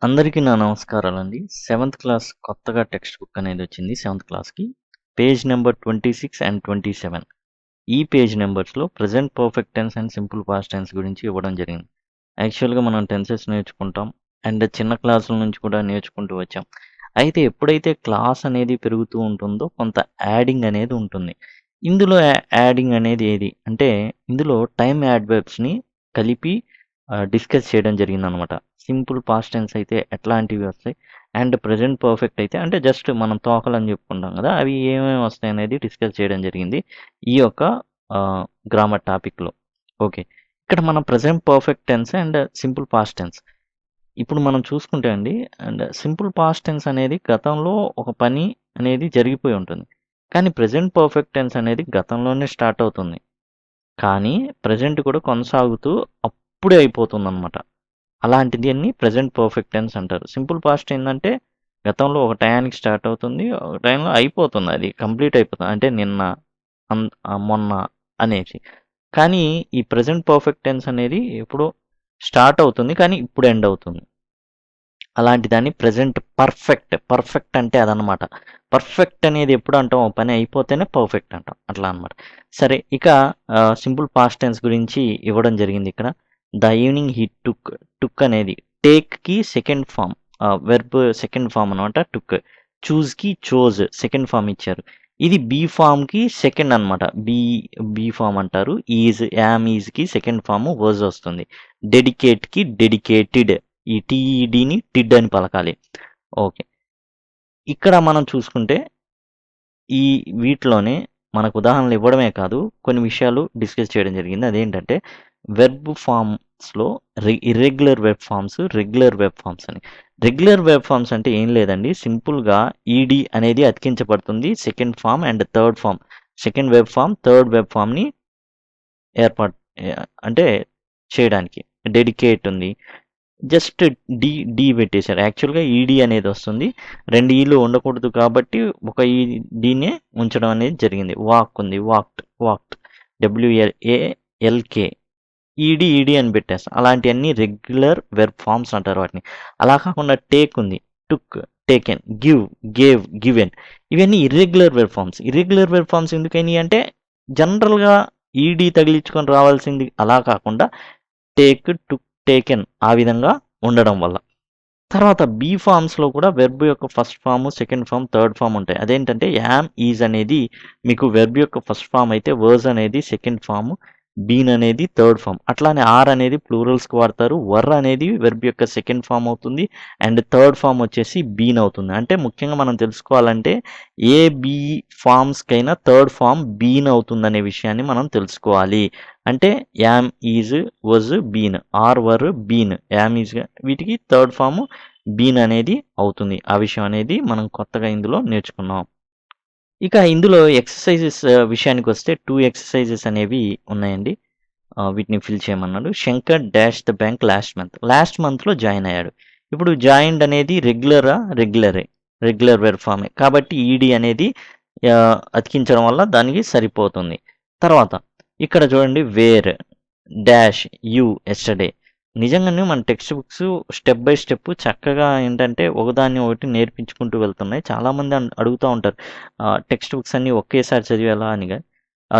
అందరికీ నా నమస్కారాలండి. 7th క్లాస్ కొత్తగా టెక్స్ట్ బుక్ అనేది వచ్చింది 7th క్లాస్‌కి. Page number 26 and 27. ఈ పేజ్ నెంబర్స్‌లో present perfect tense and simple past tense గురించి ఇవ్వడం జరిగింది. యాక్చువల్‌గా మనం టెన్సెస్ నేర్చుకుంటాం. అండ్ చిన్న క్లాసుల నుంచి కూడా నేర్చుకుంటూ వచ్చాం. అయితే ఎప్పుడైతే క్లాస్ అనేది పెరుగుతూ ఉంటుందో కొంత యాడింగ్ అనేది ఉంటుంది. ఇందులో యాడింగ్ అనేది ఏది అంటే ఇందులో టైమ్ యాడ్వర్బ్స్‌ని కలిపి డిస్కస్ చేయడం జరిగిందనమాట. సింపుల్ పాస్ట్ టెన్స్ అయితే ఎట్లాంటివి వస్తాయి అండ్ ప్రెజెంట్ పర్ఫెక్ట్ అయితే అంటే జస్ట్ మనం తోకలని చెప్పుకుంటాం కదా, అవి ఏమేమి వస్తాయి అనేది డిస్కస్ చేయడం జరిగింది ఈ యొక్క గ్రామర్ టాపిక్లో. ఓకే, ఇక్కడ మన present perfect tense and simple past tense ఇప్పుడు మనం చూసుకుంటే అండి, అండ్ సింపుల్ పాస్ట్ టెన్స్ అనేది గతంలో ఒక పని అనేది జరిగిపోయి ఉంటుంది, కానీ ప్రెజెంట్ పర్ఫెక్ట్ టెన్స్ అనేది గతంలోనే స్టార్ట్ అవుతుంది, కానీ ప్రజెంట్ కూడా కొనసాగుతూ అప్పుడే అయిపోతుందన్నమాట. అలాంటిది అన్ని ప్రెజెంట్ పర్ఫెక్ట్ టెన్స్ అంటారు. సింపుల్ పాస్ట్ ఏంటంటే గతంలో ఒక టయానికి స్టార్ట్ అవుతుంది, ఒక టైంలో అయిపోతుంది, అది కంప్లీట్ అయిపోతుంది, అంటే నిన్న మొన్న అనేసి. కానీ ఈ ప్రెజెంట్ పర్ఫెక్ట్ టెన్స్ అనేది ఎప్పుడు స్టార్ట్ అవుతుంది కానీ ఇప్పుడు ఎండ్ అవుతుంది. అలాంటి దాన్ని ప్రెజెంట్ పర్ఫెక్ట్ అంటే అదనమాట. పర్ఫెక్ట్ అనేది ఎప్పుడు అంటాం, ఒక పని అయిపోతేనే పర్ఫెక్ట్ అంటాం, అట్లా అనమాట. సరే, ఇక సింపుల్ పాస్ట్ టెన్స్ గురించి ఇవ్వడం జరిగింది ఇక్కడ. ద ఈవినింగ్ హీ టుక్ అనేది టేక్కి second form, verb second form అనమాట. టుక్. చూజ్కి చోజ్ సెకండ్ ఫామ్ ఇచ్చారు. ఇది బీ ఫామ్కి సెకండ్ అనమాట. బీ ఫామ్ అంటారు. యామ్ ఈజ్కి సెకండ్ ఫామ్ వర్జ్ వస్తుంది. డెడికేట్కి డెడికేటెడ్, ఈ టీఈడిని టిడ్ అని పలకాలి. ఓకే, ఇక్కడ మనం చూసుకుంటే ఈ వీటిలోనే మనకు ఉదాహరణలు ఇవ్వడమే కాదు, కొన్ని విషయాలు డిస్కస్ చేయడం జరిగింది. అదేంటంటే వెర్బ్ ఫామ్స్లో irregular verb forms, regular verb forms అని. రెగ్యులర్ వెబ్ ఫామ్స్ అంటే ఏం లేదండి, సింపుల్గా ఈడి అనేది అతికించబడుతుంది second form and third form. Second verb form, third verb ఫామ్ని ఏర్పాటు అంటే చేయడానికి. డెడికేట్ ఉంది, జస్ట్ డి పెట్టేశారు. యాక్చువల్గా ఈడి అనేది వస్తుంది, 2 ఈలు ఉండకూడదు కాబట్టి ఒక ఈడీనే ఉంచడం అనేది జరిగింది. వాక్ ఉంది, వాక్డ్ WLALK, ఈడి అని పెట్టేస్తాం. అలాంటివన్నీ రెగ్యులర్ వెర్బ్ ఫామ్స్ అంటారు వాటిని. అలా కాకుండా టేక్ ఉంది, టుక్, టేకెన్, గేవ్, గివెన్, ఇవన్నీ irregular verb forms. Irregular verb forms ఎందుకని అంటే జనరల్గా ఈడి తగిలించుకొని రావాల్సింది, అలా కాకుండా టేక్, టుక్, టేకెన్ ఆ విధంగా ఉండడం వల్ల. తర్వాత బీ ఫామ్స్లో కూడా వెర్బ్ యొక్క first form, second form, third form ఉంటాయి. అదేంటంటే యామ్, ఈజ్ అనేది మీకు వెర్బ్ యొక్క ఫస్ట్ ఫామ్ అయితే వర్జ్ అనేది సెకండ్ ఫామ్, బీన్ అనేది థర్డ్ ఫామ్. అట్లానే ఆర్ అనేది ప్లూరల్స్కి వాడతారు. వర్ అనేది వెర్బ్ యొక్క సెకండ్ ఫామ్ అవుతుంది అండ్ థర్డ్ ఫామ్ వచ్చేసి బీన్ అవుతుంది. అంటే ముఖ్యంగా మనం తెలుసుకోవాలంటే ఏ బీ ఫామ్స్కైనా థర్డ్ ఫామ్ బీన్ అవుతుందనే విషయాన్ని మనం తెలుసుకోవాలి. అంటే am, is, was, been, are, were, been, yam, is, వీటికి థర్డ్ ఫామ్ బీన్ అనేది అవుతుంది. ఆ విషయం అనేది మనం కొత్తగా ఇందులో నేర్చుకున్నాం. ఇక ఇందులో ఎక్సర్సైజెస్ విషయానికి వస్తే 2 ఎక్సర్సైజెస్ అనేవి ఉన్నాయండి. వీటిని ఫిల్ చేయమన్నాడు. Shankar dash the bank last మంత్లో జాయిన్ అయ్యాడు. ఇప్పుడు జాయిన్డ్ అనేది రెగ్యులర్ వెర్బ్ ఫామే కాబట్టి ఈడి అనేది అతికించడం వల్ల దానికి సరిపోతుంది. తర్వాత ఇక్కడ చూడండి, వేర్ డాష్ యూ ఎస్టర్డే. నిజంగానే మన text books step by step చక్కగా ఏంటంటే ఒకదాన్ని ఒకటి నేర్పించుకుంటూ వెళ్తున్నాయి. చాలామంది అడుగుతూ ఉంటారు టెక్స్ట్ బుక్స్ అన్నీ ఒకేసారి చదివేలా అని,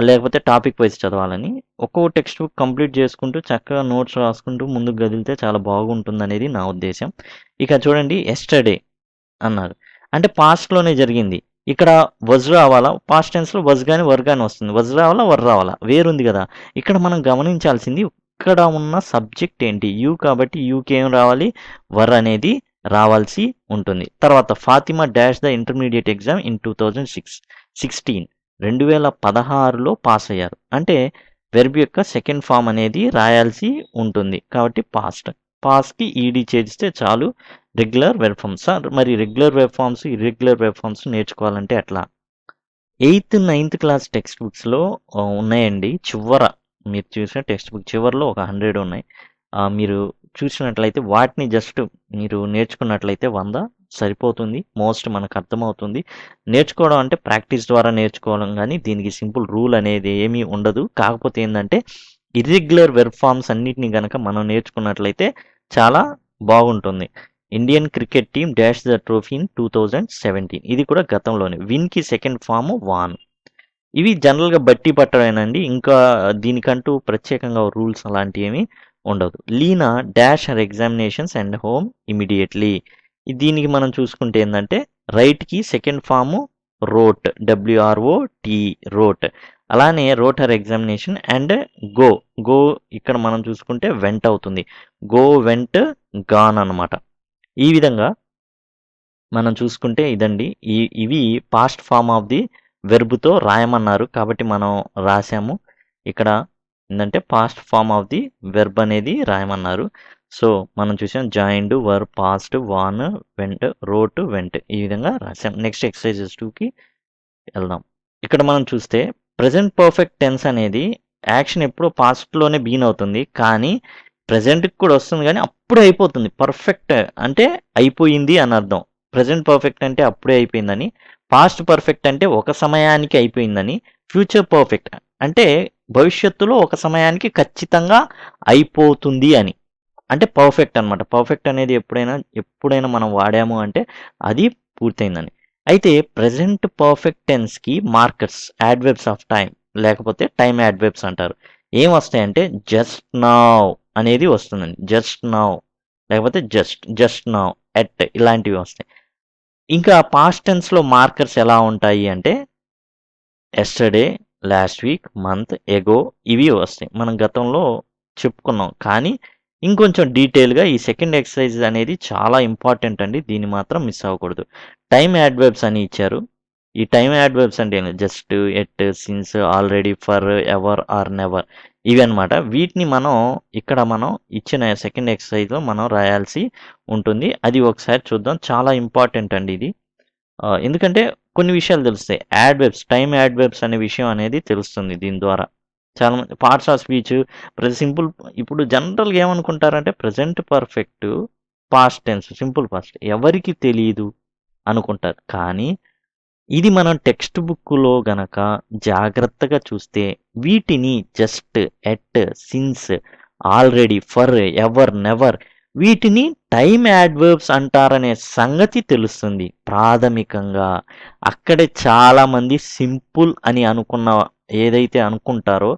లేకపోతే టాపిక్ వైజ్ చదవాలని. ఒక్కో టెక్స్ట్ బుక్ కంప్లీట్ చేసుకుంటూ చక్కగా నోట్స్ రాసుకుంటూ ముందుకు కదిలితే చాలా బాగుంటుంది అనేది నా ఉద్దేశం. ఇక చూడండి, ఎస్టర్డే అన్నారు అంటే పాస్ట్లోనే జరిగింది. ఇక్కడ వజ్ రావాలా, పాస్ట్ టెన్స్లో వజ్ కానీ వర్ కానీ వస్తుంది. వజ్ రావాలా, వర్ రావాలా, వేరుంది కదా. ఇక్కడ మనం గమనించాల్సింది ఇక్కడ ఉన్న సబ్జెక్ట్ ఏంటి, యూ కాబట్టి యూకి ఏం రావాలి, వర్ అనేది రావాల్సి ఉంటుంది. తర్వాత Fatima dash the intermediate exam in 2016 2016లో పాస్ అయ్యారు. అంటే వెర్బ్ యొక్క సెకండ్ ఫామ్ అనేది రాయాల్సి ఉంటుంది కాబట్టి పాస్కి ఈడీ చేస్తే చాలు. Regular verb forms. మరి regular verb forms, irregular verb forms నేర్చుకోవాలంటే ఎట్లా? 8th, 9th క్లాస్ టెక్స్ట్ బుక్స్లో ఉన్నాయండి. మీరు చూసిన టెక్స్ట్ బుక్ చివరిలో ఒక 100 ఉన్నాయి. మీరు చూసినట్లయితే వాటిని జస్ట్ మీరు నేర్చుకున్నట్లయితే 100 సరిపోతుంది. మోస్ట్ మనకు అర్థమవుతుంది. నేర్చుకోవడం అంటే ప్రాక్టీస్ ద్వారా నేర్చుకోవడం, కానీ దీనికి సింపుల్ రూల్ అనేది ఏమీ ఉండదు. కాకపోతే ఏంటంటే ఇర్రెగ్యులర్ వెర్బ్ ఫామ్స్ అన్నిటిని కనుక మనం నేర్చుకున్నట్లయితే చాలా బాగుంటుంది. Indian cricket team dash the trophy in 2017. ఇది కూడా గతంలోనే. విన్కి సెకండ్ ఫామ్ వాన్. ఇవి జనరల్గా బట్టి పట్టడమేనండి. ఇంకా దీనికంటూ ప్రత్యేకంగా రూల్స్ అలాంటివి ఏమీ ఉండదు. Leena dash her examinations and home immediately. దీనికి మనం చూసుకుంటే ఏంటంటే రైట్కి second form wrote, WROT, wrote. అలానే wrote her examination and go ఇక్కడ మనం చూసుకుంటే వెంట్ అవుతుంది. గో, వెంట్, గాన్ అనమాట. ఈ విధంగా మనం చూసుకుంటే ఇదండి. ఇవి పాస్ట్ ఫామ్ ఆఫ్ ది వెర్బ్తో రాయమన్నారు కాబట్టి మనం రాసాము. ఇక్కడ ఏంటంటే past form of the verb అనేది రాయమన్నారు. సో మనం చూసాం joined, were, past, won, went, wrote, went. ఈ విధంగా రాసాం. నెక్స్ట్ ఎక్సర్సైజెస్ 2కి వెళ్దాం. ఇక్కడ మనం చూస్తే ప్రజెంట్ పర్ఫెక్ట్ టెన్స్ అనేది యాక్షన్ ఎప్పుడో పాస్ట్లోనే బీన్ అవుతుంది, కానీ ప్రజెంట్కి కూడా వస్తుంది, కానీ అప్పుడే అయిపోతుంది. పర్ఫెక్ట్ అంటే అయిపోయింది అని అర్థం. ప్రజెంట్ పర్ఫెక్ట్ అంటే అప్పుడే అయిపోయిందని, పాస్ట్ పర్ఫెక్ట్ అంటే ఒక సమయానికి అయిపోయిందని, ఫ్యూచర్ పర్ఫెక్ట్ అంటే భవిష్యత్తులో ఒక సమయానికి ఖచ్చితంగా అయిపోతుంది అని. అంటే పర్ఫెక్ట్ అనమాట. పర్ఫెక్ట్ అనేది ఎప్పుడైనా మనం వాడాము అంటే అది పూర్తయిందని. అయితే ప్రజెంట్ పర్ఫెక్ట్ టెన్స్కి మార్కర్స్ యాడ్వర్బ్స్ ఆఫ్ టైం లేకపోతే టైం యాడ్వర్బ్స్ అంటారు. ఏం వస్తాయంటే జస్ట్ నౌ అనేది వస్తుందండి. జస్ట్ నౌ లేకపోతే జస్ట్ నౌ, ఎట్, ఇలాంటివి వస్తాయి. ఇంకా పాస్ట్ టెన్స్లో మార్కర్స్ ఎలా ఉంటాయి అంటే yesterday, last week, month, ago, ఇవి వస్తాయి. మనం గతంలో చెప్పుకున్నాం, కానీ ఇంకొంచెం డీటెయిల్గా ఈ సెకండ్ ఎక్సర్సైజ్ అనేది చాలా ఇంపార్టెంట్ అండి. దీన్ని మాత్రం మిస్ అవ్వకూడదు. టైం యాడ్వర్బ్స్ అని ఇచ్చారు. ఈ టైం యాడ్వర్బ్స్ అంటే just, at, since, already, for, ever, or, never, ఇవి అనమాట. వీటిని మనం ఇచ్చిన సెకండ్ ఎక్సర్సైజ్లో మనం రాయాల్సి ఉంటుంది. అది ఒకసారి చూద్దాం. చాలా ఇంపార్టెంట్ అండి ఇది. ఎందుకంటే కొన్ని విషయాలు తెలుస్తాయి. యాడ్వర్బ్స్, టైం యాడ్వర్బ్స్ అనే విషయం అనేది తెలుస్తుంది దీని ద్వారా. చాలా మంది పార్ట్స్ ఆఫ్ స్పీచ్ సింపుల్, ఇప్పుడు జనరల్గా ఏమనుకుంటారంటే present perfect past tense, simple past ఎవరికి తెలియదు అనుకుంటారు. కానీ ఇది మనం టెక్స్ట్ బుక్లో గనక జాగ్రత్తగా చూస్తే వీటిని just, at, since, already, for, ever, never, వీటిని టైం యాడ్వర్బ్స్ అంటారనే సంగతి తెలుస్తుంది ప్రాథమికంగా. అక్కడే చాలామంది సింపుల్ అని ఏదైతే అనుకుంటారో,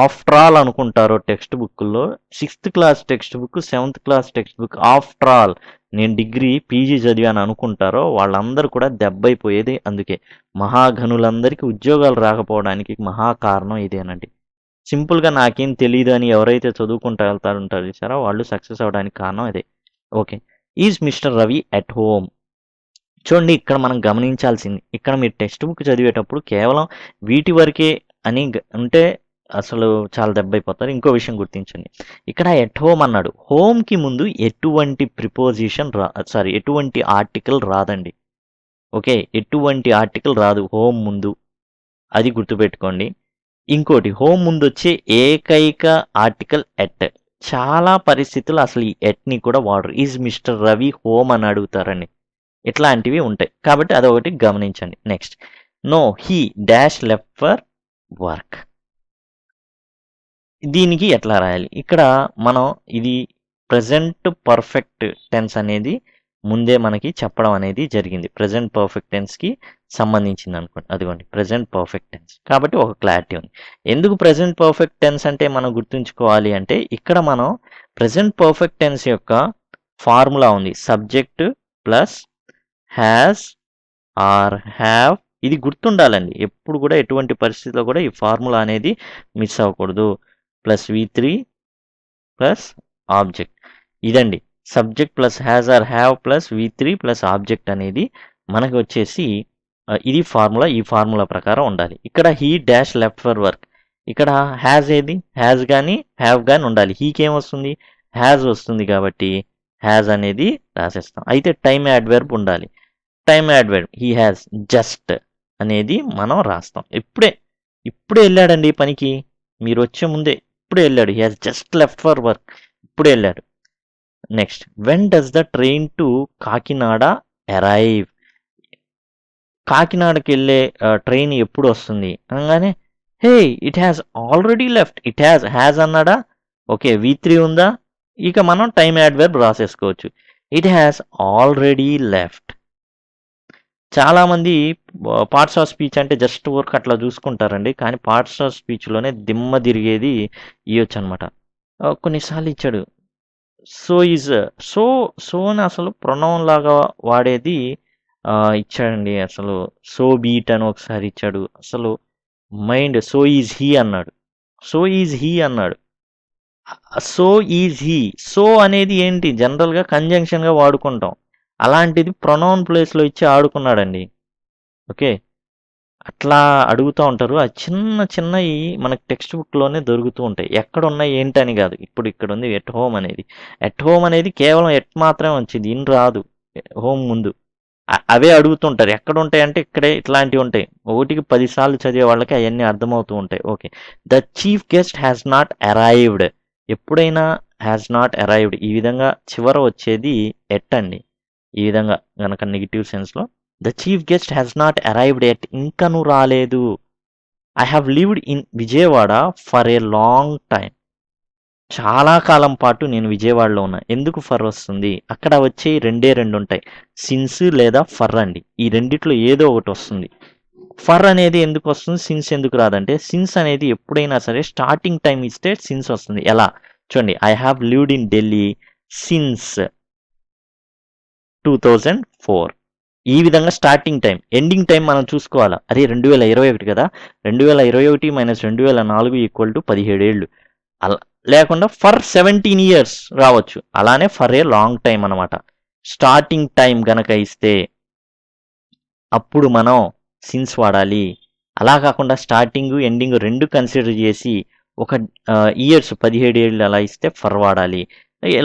ఆఫ్టర్ ఆల్ అనుకుంటారో టెక్స్ట్ బుక్లో, 6th class text book, 7th class text book, after all నేను డిగ్రీ, పీజీ చదివాను అనుకుంటారో వాళ్ళందరూ కూడా దెబ్బైపోయేది. అందుకే మహాఘనులందరికీ ఉద్యోగాలు రాకపోవడానికి మహా కారణం ఇదేనండి. సింపుల్గా నాకేం తెలియదు అని ఎవరైతే చదువుకుంటూ వెళ్తారంటారు చూసారా, వాళ్ళు సక్సెస్ అవ్వడానికి కారణం ఇదే. Okay, is mister Ravi at home. చూడండి, ఇక్కడ మనం గమనించాల్సింది, ఇక్కడ మీరు టెక్స్ట్ బుక్ చదివేటప్పుడు కేవలం వీటి వరకే అని ఉంటే అసలు చాలా దెబ్బైపోతారు. ఇంకో విషయం గుర్తించండి, ఇక్కడ ఎట్ హోమ్ అన్నాడు. హోమ్కి ముందు ఎటువంటి ప్రిపోజిషన్ ఎటువంటి ఆర్టికల్ రాదండి. ఓకే, ఎటువంటి ఆర్టికల్ రాదు హోమ్ ముందు, అది గుర్తుపెట్టుకోండి. ఇంకోటి, హోమ్ ముందు వచ్చే ఏకైక ఆర్టికల్ ఎట్. చాలా పరిస్థితులు అసలు ఈ ఎట్ని కూడా వాడరు. ఈజ్ మిస్టర్ రవి హోమ్ అని అడుగుతారండి. ఇట్లాంటివి ఉంటాయి కాబట్టి అదొకటి గమనించండి. Next, no he dash left for work. దీనికి ఎట్లా రాయాలి? ఇక్కడ మనం ఇది ప్రజెంట్ పర్ఫెక్ట్ టెన్స్ అనేది ముందే మనకి చెప్పడం అనేది జరిగింది. ప్రజెంట్ పర్ఫెక్ట్ టెన్స్కి సంబంధించింది అనుకోండి. అదిగోండి ప్రజెంట్ పర్ఫెక్ట్ టెన్స్, కాబట్టి ఒక క్లారిటీ ఉంది. ఎందుకు ప్రజెంట్ పర్ఫెక్ట్ టెన్స్ అంటే మనం గుర్తుంచుకోవాలి అంటే, ఇక్కడ మనం ప్రజెంట్ పర్ఫెక్ట్ టెన్స్ యొక్క ఫార్ములా ఉంది. Subject plus has or have, ఇది గుర్తుండాలండి. ఎప్పుడు కూడా ఎటువంటి పరిస్థితిలో కూడా ఈ ఫార్ములా అనేది మిస్ అవ్వకూడదు. ప్లస్ V3 ప్లస్ ఆబ్జెక్ట్, ఇదండి subject plus has are have plus V3 plus object అనేది మనకి వచ్చేసి ఇది ఫార్ములా. ఈ ఫార్ములా ప్రకారం ఉండాలి. ఇక్కడ he dash left for work, ఇక్కడ హ్యాజ్ ఏది, హ్యాజ్ కానీ హ్యావ్ కానీ ఉండాలి. హీకి ఏమొస్తుంది, హ్యాజ్ వస్తుంది కాబట్టి హ్యాజ్ అనేది రాసేస్తాం. అయితే టైం యాడ్వర్బ్ ఉండాలి. Time adverb he has just అనేది మనం రాస్తాం. ఇప్పుడే వెళ్ళాడండి పనికి, మీరు వచ్చే ముందే ఇప్పుడే వెళ్ళాడు. He has just left for work, ఇప్పుడే వెళ్ళాడు. Next, when does the train to Kakinada arrive. కాకినాడకి వెళ్ళే ట్రైన్ ఎప్పుడు వస్తుంది అనగానే, hey it has already left. It has అన్నాడా, ఓకే V3 ఉందా, ఇక మనం టైం యాడ్వర్బ్ రాసేసుకోవచ్చు. It has already left. చాలామంది పార్ట్స్ ఆఫ్ స్పీచ్ అంటే జస్ట్ వర్క్ అట్లా చూసుకుంటారండి, కానీ పార్ట్స్ ఆఫ్ స్పీచ్లోనే దిమ్మ తిరిగేది ఇవ్వచ్చు అనమాట. కొన్నిసార్లు ఇచ్చాడు సో ఈజ్, సో సోని అసలు ప్రొనౌన్ లాగా వాడేది ఇచ్చాడండి. అసలు సో బీట్ అని ఒకసారి ఇచ్చాడు. అసలు మైండ్ సో ఈజ్ హీ అన్నాడు, సో ఈజ్ హీ అన్నాడు. సో ఈజ్ హీ, సో అనేది ఏంటి జనరల్గా కంజంక్షన్గా వాడుకుంటాం, అలాంటిది ప్రొనౌన్ ప్లేస్లో ఇచ్చి ఆడుకున్నాడండి. ఓకే, అట్లా అడుగుతూ ఉంటారు. ఆ చిన్న చిన్నవి మనకి టెక్స్ట్ బుక్లోనే దొరుకుతూ ఉంటాయి. ఎక్కడ ఉన్నాయి ఏంటని కాదు. ఇప్పుడు ఇక్కడ ఉంది ఎట్ హోమ్ అనేది. ఎట్ హోమ్ అనేది కేవలం ఎట్ మాత్రమే వచ్చింది, ఇన్ రాదు హోమ్ ముందు. అవే అడుగుతుంటారు. ఎక్కడ ఉంటాయి అంటే ఇక్కడే ఇట్లాంటివి ఉంటాయి. ఒకటికి 10 సార్లు చదివే వాళ్ళకి అవన్నీ అర్థమవుతూ ఉంటాయి. Okay, the chief guest has not arrived. ఎప్పుడైనా హ్యాస్ నాట్ అరైవ్డ్ ఈ విధంగా చివర వచ్చేది ఎట్ అండి. ఈ విధంగా గనక నెగిటివ్ సెన్స్లో the chief guest has not arrived yet, ఇంకను రాలేదు. I have lived in Vijayawada for a long time. చాలా కాలం పాటు నేను విజయవాడలో ఉన్నా. ఎందుకు ఫర్ వస్తుంది? అక్కడ వచ్చే రెండు ఉంటాయి, సిన్స్ లేదా ఫర్ అండి. ఈ రెండిట్లో ఏదో ఒకటి వస్తుంది. ఫర్ అనేది ఎందుకు వస్తుంది, సిన్స్ ఎందుకు రాదంటే, సిన్స్ అనేది ఎప్పుడైనా సరే స్టార్టింగ్ టైం ఇస్తే సిన్స్ వస్తుంది. ఎలా చూడండి, I have lived in Delhi since 2004. ఈ విధంగా స్టార్టింగ్ టైం, ఎండింగ్ టైం మనం చూసుకోవాలా. అదే 2021 కదా, 2021 మైనస్ 2004 ఈక్వల్ టు 17 ఏళ్ళు. అలా లేకుండా ఫర్ 17 ఇయర్స్ రావచ్చు. అలానే ఫర్ ఏ లాంగ్ టైం అనమాట. స్టార్టింగ్ టైం గనక ఇస్తే అప్పుడు మనం సిన్స్ వాడాలి. అలా కాకుండా స్టార్టింగ్ ఎండింగ్ రెండు కన్సిడర్ చేసి ఒక ఇయర్స్ 17 ఏళ్ళు అలా ఇస్తే ఫర్ వాడాలి.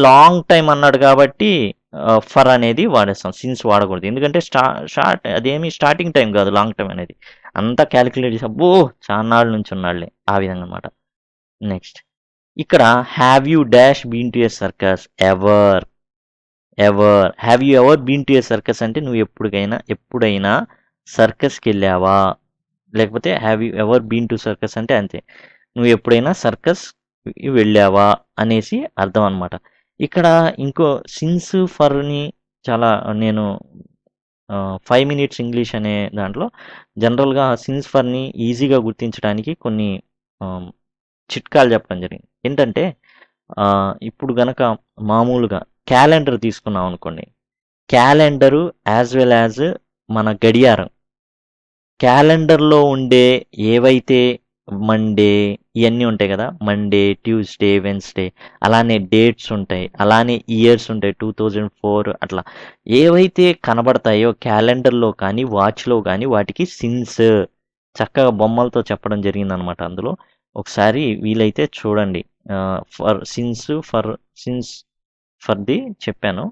లాంగ్ టైం అన్నాడు కాబట్టి ఫర్ అనేది వాడేస్తాం, సిన్స్ వాడకూడదు. ఎందుకంటే అదేమి స్టార్టింగ్ టైం కాదు లాంగ్ టైం అనేది. అంతా క్యాలిక్యులేట్ చేసి అబ్బో చాన్నాళ్ళ నుంచి ఉన్నాడులే, ఆ విధంగా అనమాట. నెక్స్ట్ ఇక్కడ have you dash been to a circus ever. Have you ever been to a circus అంటే నువ్వు ఎప్పుడైనా సర్కస్కి వెళ్ళావా, లేకపోతే have you ever been to circus అంటే అంతే, నువ్వు ఎప్పుడైనా సర్కస్ వెళ్ళావా అనేసి అర్థం అనమాట. ఇక్కడ ఇంకో సిన్స్ ఫర్ని చాలా నేను 5 minutes ఇంగ్లీష్ అనే దాంట్లో జనరల్గా సిన్స్ ఫర్ని ఈజీగా గుర్తించడానికి కొన్ని చిట్కాలు చెప్పడం జరిగింది. ఏంటంటే ఇప్పుడు గనక మామూలుగా క్యాలెండర్ తీసుకున్నాం అనుకోండి, క్యాలెండరు యాజ్ వెల్ యాజ్ మన గడియారం, క్యాలెండర్లో ఉండే ఏవైతే మండే ఇవన్నీ ఉంటాయి కదా, మండే ట్యూస్డే వెన్స్డే, అలానే డేట్స్ ఉంటాయి, అలానే ఇయర్స్ ఉంటాయి 2004 అట్లా ఏవైతే కనబడతాయో క్యాలెండర్లో కానీ వాచ్లో కానీ వాటికి సిన్స్ చక్కగా బొమ్మలతో చెప్పడం జరిగిందనమాట. అందులో ఒకసారి వీలైతే చూడండి. సిన్స్ ఫర్ది చెప్పాను.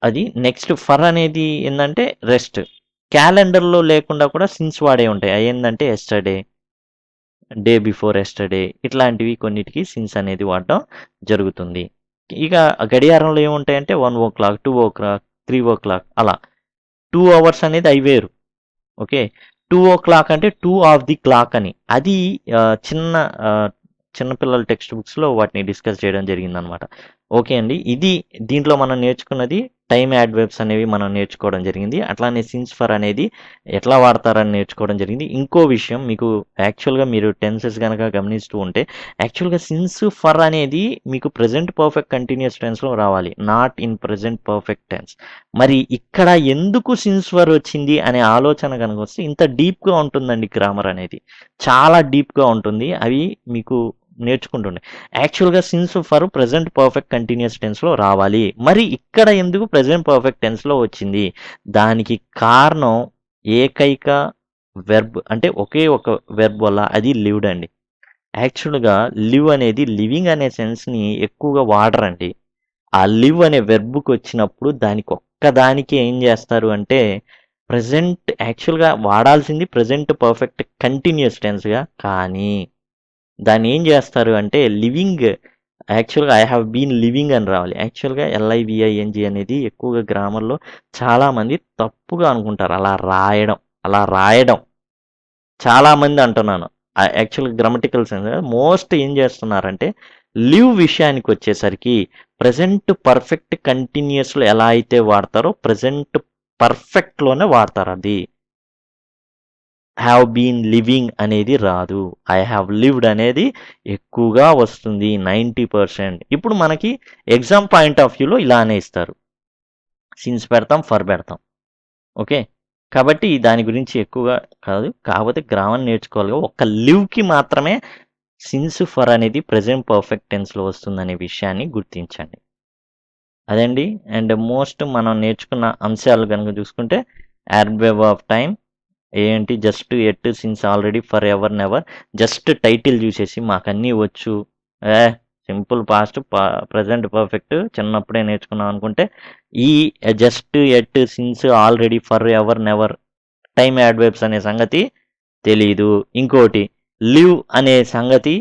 అది నెక్స్ట్ ఫర్ అనేది ఏంటంటే రెస్ట్. క్యాలెండర్లో లేకుండా కూడా సిన్స్ వాడే ఉంటాయి. అవి ఏంటంటే ఎస్టర్డే, డే బిఫోర్ ఎస్టర్డే, ఇట్లాంటివి కొన్నిటికి సిన్స్ అనేది వాడడం జరుగుతుంది. ఇక గడియారంలో ఏముంటాయంటే 1 o'clock 2 o'clock 3 o'clock అలా 2 hours అనేది అవి వేరు. ఓకే, 2 o'clock అంటే 2 ఆఫ్ ది క్లాక్ అని, అది చిన్నపిల్లల టెక్స్ట్ బుక్స్లో వాటిని డిస్కస్ చేయడం జరిగిందనమాట. ఓకే అండి, ఇది దీంట్లో మనం నేర్చుకున్నది టైమ్ యాడ్వర్బ్స్ అనేవి మనం నేర్చుకోవడం జరిగింది. అట్లానే సిన్స్ ఫర్ అనేది ఎట్లా వాడతారని నేర్చుకోవడం జరిగింది. ఇంకో విషయం మీకు యాక్చువల్గా మీరు టెన్సెస్ కనుక గమనిస్తూ ఉంటే యాక్చువల్గా సిన్స్ ఫర్ అనేది మీకు ప్రెజెంట్ పర్ఫెక్ట్ కంటిన్యూస్ టెన్స్లో రావాలి, not in present perfect tense. మరి ఇక్కడ ఎందుకు సిన్స్ ఫర్ వచ్చింది అనే ఆలోచన కనుక వస్తే ఇంత డీప్గా ఉంటుందండి గ్రామర్ అనేది, చాలా డీప్గా ఉంటుంది. అవి మీకు నేర్చుకుంటుండే. యాక్చువల్గా since for present perfect continuous టెన్స్లో రావాలి. మరి ఇక్కడ ఎందుకు ప్రెజెంట్ పర్ఫెక్ట్ టెన్స్లో వచ్చింది? దానికి కారణం ఏకైక వెర్బ్, అంటే ఒకే ఒక వెర్బ్ వల్ల, అది లివ్డ్ అండి. యాక్చువల్గా లివ్ అనేది లివింగ్ అనే సెన్స్ని ఎక్కువగా వాడరండి. ఆ లివ్ అనే వెర్బ్కి వచ్చినప్పుడు దానికి ఒక్కదానికి ఏం చేస్తారు అంటే ప్రజెంట్, యాక్చువల్గా వాడాల్సింది ప్రజెంట్ పర్ఫెక్ట్ కంటిన్యూస్ టెన్స్గా, కానీ దాన్ని ఏం చేస్తారు అంటే లివింగ్, యాక్చువల్గా ఐ హ్యావ్ బీన్ లివింగ్ అని రావాలి. యాక్చువల్గా LIVING అనేది ఎక్కువగా గ్రామర్లో చాలామంది తప్పుగా అనుకుంటారు. అలా రాయడం చాలామంది అంటున్నాను. యాక్చువల్గా గ్రామటికల్ సెన్స్ మోస్ట్ ఏం చేస్తున్నారంటే లివ్ విషయానికి వచ్చేసరికి ప్రజెంట్ పర్ఫెక్ట్ కంటిన్యూస్లో ఎలా అయితే వాడతారో ప్రజెంట్ పర్ఫెక్ట్లోనే వాడతారు. అది హ్యావ్ బీన్ లివింగ్ అనేది రాదు. ఐ హ్యావ్ లివ్డ్ అనేది ఎక్కువగా వస్తుంది, 90%. ఇప్పుడు మనకి ఎగ్జామ్ పాయింట్ ఆఫ్ వ్యూలో ఇలానే ఇస్తారు, సిన్స్ పెడతాం, ఫర్ పెడతాం. ఓకే, కాబట్టి దాని గురించి ఎక్కువగా కాదు, కాకపోతే గ్రామర్ నేర్చుకోవాలి. ఒక్క లివ్కి మాత్రమే సిన్స్ ఫర్ అనేది ప్రెజెంట్ పర్ఫెక్ట్ టెన్స్లో వస్తుందనే విషయాన్ని గుర్తించండి. అదండి. అండ్ మోస్ట్ మనం నేర్చుకున్న అంశాలు కనుక చూసుకుంటే అడ్వర్బ్ ఆఫ్ టైం ఏంటి, just, at, since, already, for ever, never. Just title చూసేసి మాకన్నీ వచ్చు, సింపుల్ పాస్ట్, ప్రజెంట్ పర్ఫెక్ట్ చిన్నప్పుడే నేర్చుకున్నాం అనుకుంటే ఈ just, at, since, already, for ever, never, time adverbs అనే సంగతి తెలీదు. ఇంకోటి లివ్ అనే సంగతి,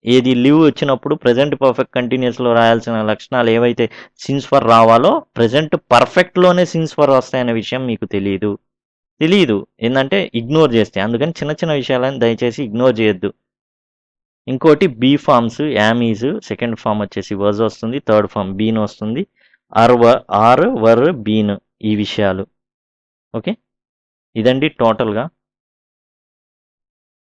ఏది లివ్ వచ్చినప్పుడు ప్రజెంట్ పర్ఫెక్ట్ కంటిన్యూస్లో రాయాల్సిన లక్షణాలు ఏవైతే సిన్స్ ఫర్ రావాలో ప్రజెంట్ పర్ఫెక్ట్లోనే సిన్స్ ఫర్ వస్తాయనే విషయం మీకు తెలియదు. ఏంటంటే ఇగ్నోర్ చేస్తే. అందుకని చిన్న చిన్న విషయాలను దయచేసి ఇగ్నోర్ చేయొద్దు. ఇంకోటి be forms, yam, is, second form వచ్చేసి వర్జ్ వస్తుంది, థర్డ్ ఫామ్ బీన్ వస్తుంది, ఆర్, వర్, బీన్, ఈ విషయాలు. ఓకే, ఇదండి టోటల్గా.